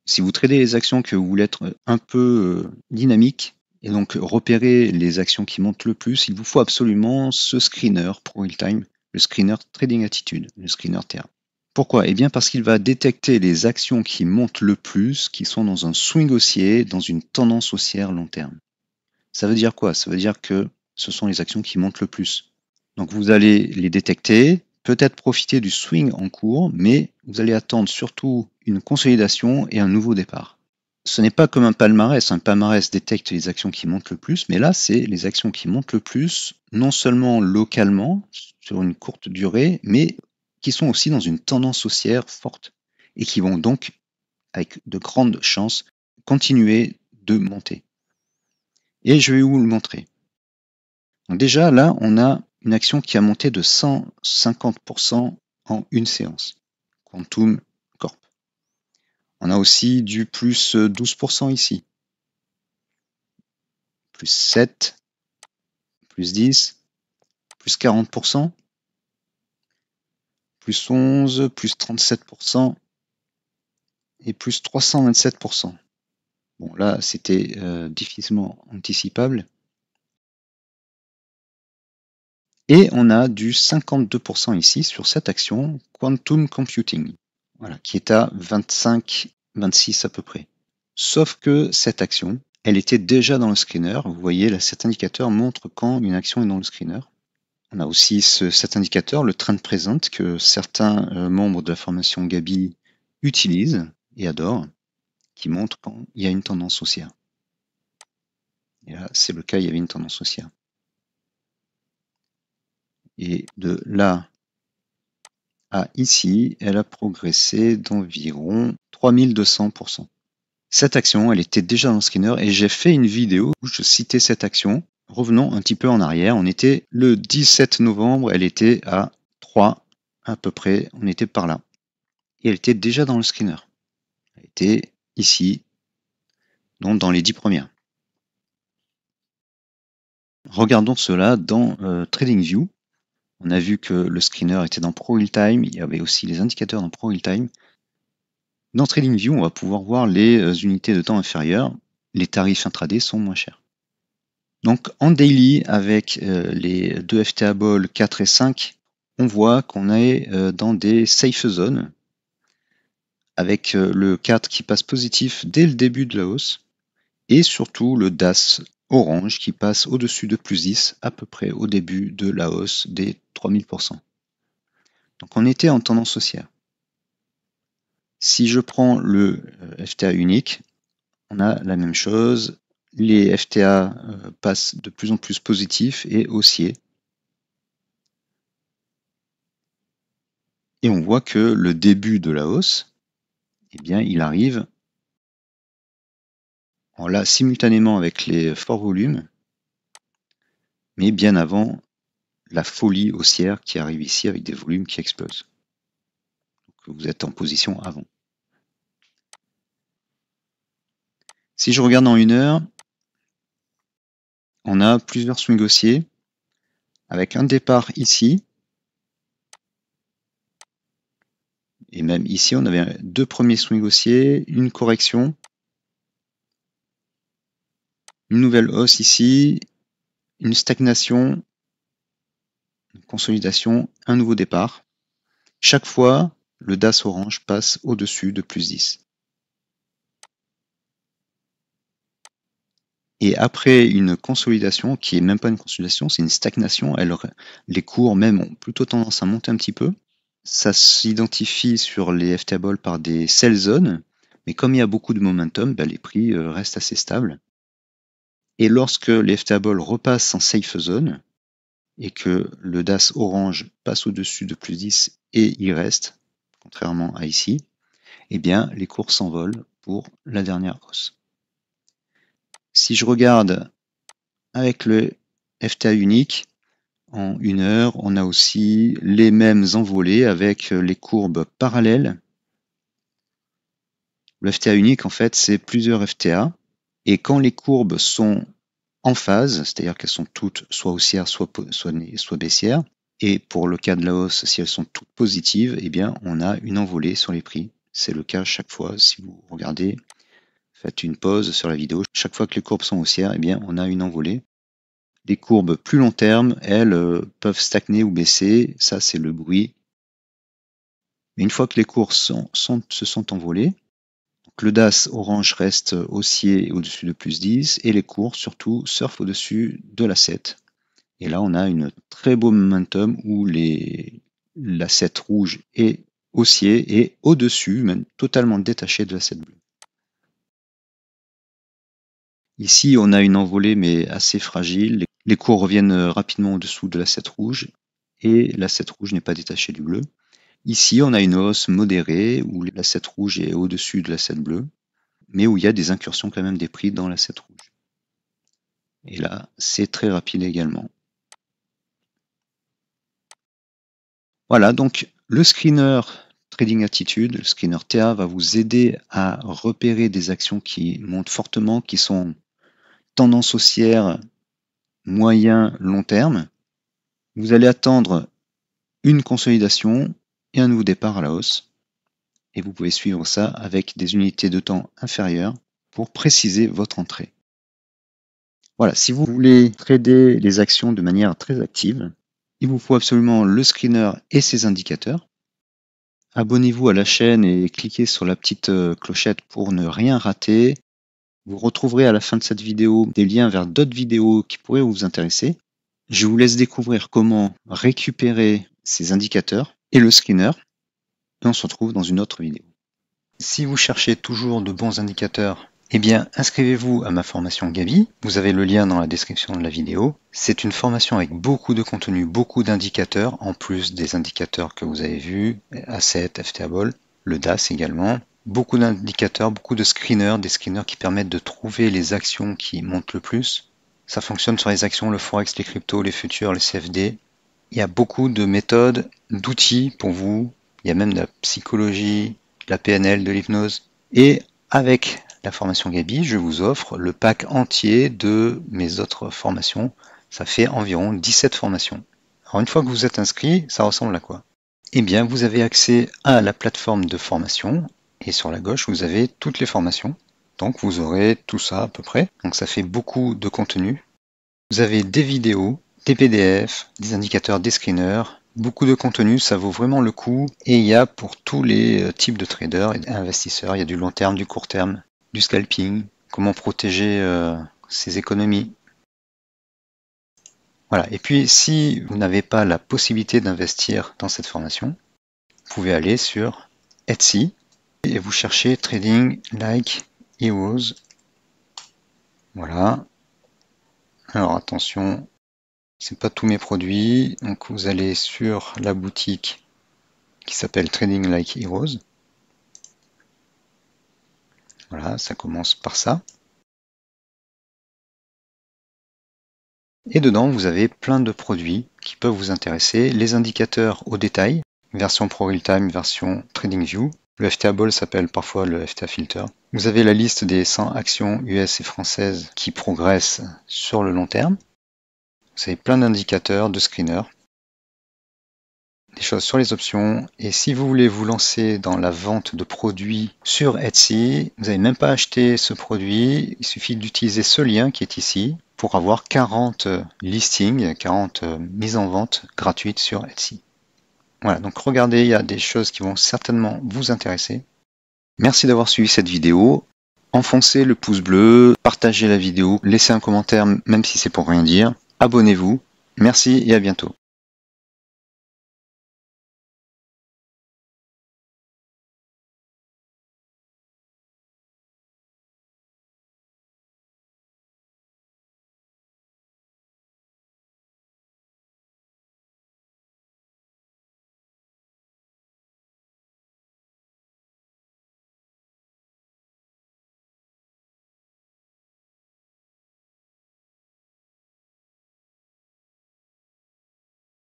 Si vous tradez les actions que vous voulez être un peu dynamique, et donc repérer les actions qui montent le plus, il vous faut absolument ce screener Pro Real Time, le screener Trading Attitude, le screener TR. Pourquoi? Eh bien parce qu'il va détecter les actions qui montent le plus, qui sont dans un swing haussier, dans une tendance haussière long terme. Ça veut dire quoi? Ça veut dire que ce sont les actions qui montent le plus. Donc vous allez les détecter, peut-être profiter du swing en cours, mais vous allez attendre surtout une consolidation et un nouveau départ. Ce n'est pas comme un palmarès détecte les actions qui montent le plus, mais là c'est les actions qui montent le plus, non seulement localement, sur une courte durée, mais qui sont aussi dans une tendance haussière forte et qui vont donc, avec de grandes chances, continuer de monter. Et je vais vous le montrer. Donc déjà, là, on a une action qui a monté de 150% en une séance. Quantum Corp. On a aussi du plus 12% ici. Plus 7, plus 10, plus 40%, plus 11, plus 37% et plus 327%. Bon, là, c'était difficilement anticipable. Et on a du 52% ici sur cette action Quantum Computing, voilà, qui est à 25, 26 à peu près. Sauf que cette action, elle était déjà dans le screener. Vous voyez, là, cet indicateur montre quand une action est dans le screener. On a aussi cet indicateur, le trend present, que certains membres de la formation Gabi utilisent et adorent, qui montre quand il y a une tendance haussière. Et là, c'est le cas, il y avait une tendance haussière. Et de là à ici, elle a progressé d'environ 3200%. Cette action, elle était déjà dans le screener et j'ai fait une vidéo où je citais cette action. Revenons un petit peu en arrière, on était le 17 novembre, elle était à 3 à peu près, on était par là. Et elle était déjà dans le screener. Elle était ici, donc dans les 10 premières. Regardons cela dans TradingView. On a vu que le screener était dans Pro Real Time, il y avait aussi les indicateurs dans Pro Real Time. Dans TradingView, on va pouvoir voir les unités de temps inférieures. Les tarifs intraday sont moins chers. Donc en daily, avec les deux FTA Ball 4 et 5, on voit qu'on est dans des safe zones, avec le 4 qui passe positif dès le début de la hausse, et surtout le DAS orange qui passe au-dessus de plus 10 à peu près au début de la hausse des 3000%. Donc on était en tendance haussière. Si je prends le FTA unique, on a la même chose. Les FTA passent de plus en plus positifs et haussiers. Et on voit que le début de la hausse, eh bien, il arrive là simultanément avec les forts volumes, mais bien avant la folie haussière qui arrive ici avec des volumes qui explosent. Donc, vous êtes en position avant. Si je regarde en 1 heure, on a plusieurs swings haussiers avec un départ ici. Et même ici, on avait 2 premiers swings haussiers, une correction, une nouvelle hausse ici, une stagnation, une consolidation, un nouveau départ. Chaque fois, le DAS orange passe au-dessus de plus 10. Et après une consolidation, qui est même pas une consolidation, c'est une stagnation, les cours même ont plutôt tendance à monter un petit peu. Ça s'identifie sur les FTA Ball par des sell zones, mais comme il y a beaucoup de momentum, les prix restent assez stables. Et lorsque les FTA Ball repassent en safe zone, et que le DAS orange passe au-dessus de plus 10 et il reste, contrairement à ici, eh bien les cours s'envolent pour la dernière hausse. Si je regarde avec le FTA unique, en 1 heure, on a aussi les mêmes envolées avec les courbes parallèles. Le FTA unique, en fait, c'est plusieurs FTA. Et quand les courbes sont en phase, c'est-à-dire qu'elles sont toutes soit haussières, soit baissières, et pour le cas de la hausse, si elles sont toutes positives, eh bien, on a une envolée sur les prix. C'est le cas chaque fois. Si vous regardez, faites une pause sur la vidéo. Chaque fois que les courbes sont haussières, eh bien, on a une envolée. Les courbes plus long terme, elles, peuvent stagner ou baisser. Ça, c'est le bruit. Mais une fois que les courbes se sont envolées, donc le DAS orange reste haussier au-dessus de plus 10 et les cours surtout surfent au-dessus de la 7. Et là, on a une très beau momentum où la 7 rouge est haussier et au-dessus, même totalement détaché de la 7 bleue. Ici, on a une envolée mais assez fragile. Les cours reviennent rapidement au-dessous de la 7 rouge et la 7 rouge n'est pas détachée du bleu. Ici, on a une hausse modérée où la 7 rouge est au-dessus de la 7 bleue, mais où il y a des incursions quand même des prix dans la 7 rouge. Et là, c'est très rapide également. Voilà, donc le screener Trading Attitude, le screener TA, va vous aider à repérer des actions qui montent fortement, qui sont tendance haussière, moyen, long terme. Vous allez attendre une consolidation et un nouveau départ à la hausse. Et vous pouvez suivre ça avec des unités de temps inférieures pour préciser votre entrée. Voilà, si vous voulez trader les actions de manière très active, il vous faut absolument le screener et ses indicateurs. Abonnez-vous à la chaîne et cliquez sur la petite clochette pour ne rien rater. Vous retrouverez à la fin de cette vidéo des liens vers d'autres vidéos qui pourraient vous intéresser. Je vous laisse découvrir comment récupérer ces indicateurs et le screener. Et on se retrouve dans une autre vidéo. Si vous cherchez toujours de bons indicateurs, eh bien inscrivez-vous à ma formation Gabi. Vous avez le lien dans la description de la vidéo. C'est une formation avec beaucoup de contenu, beaucoup d'indicateurs, en plus des indicateurs que vous avez vus, Asset, FTable, le DAS également. Beaucoup d'indicateurs, beaucoup de screeners, des screeners qui permettent de trouver les actions qui montent le plus. Ça fonctionne sur les actions, le Forex, les cryptos, les futurs, les CFD. Il y a beaucoup de méthodes, d'outils pour vous. Il y a même de la psychologie, de la PNL, de l'hypnose. Et avec la formation Gabi, je vous offre le pack entier de mes autres formations. Ça fait environ 17 formations. Alors une fois que vous êtes inscrit, ça ressemble à quoi? Eh bien, vous avez accès à la plateforme de formation et sur la gauche, vous avez toutes les formations. Donc vous aurez tout ça à peu près. Donc ça fait beaucoup de contenu. Vous avez des vidéos, des PDF, des indicateurs, des screeners, beaucoup de contenu, ça vaut vraiment le coup. Et il y a pour tous les types de traders et investisseurs, il y a du long terme, du court terme, du scalping, comment protéger ses économies. Voilà. Et puis si vous n'avez pas la possibilité d'investir dans cette formation, vous pouvez aller sur Etsy et vous cherchez Trading Like Heroes. Voilà. Alors attention, c'est pas tous mes produits. Donc vous allez sur la boutique qui s'appelle Trading Like Heroes. Voilà, ça commence par ça. Et dedans, vous avez plein de produits qui peuvent vous intéresser. Les indicateurs au détail, version Pro Real Time, version TradingView. Le FTable s'appelle parfois le FTA Filter. Vous avez la liste des 100 actions US et françaises qui progressent sur le long terme. Vous avez plein d'indicateurs, de screeners, des choses sur les options. Et si vous voulez vous lancer dans la vente de produits sur Etsy, vous n'avez même pas acheté ce produit. Il suffit d'utiliser ce lien qui est ici pour avoir 40 listings, 40 mises en vente gratuites sur Etsy. Voilà, donc regardez, il y a des choses qui vont certainement vous intéresser. Merci d'avoir suivi cette vidéo. Enfoncez le pouce bleu, partagez la vidéo, laissez un commentaire même si c'est pour rien dire. Abonnez-vous. Merci et à bientôt.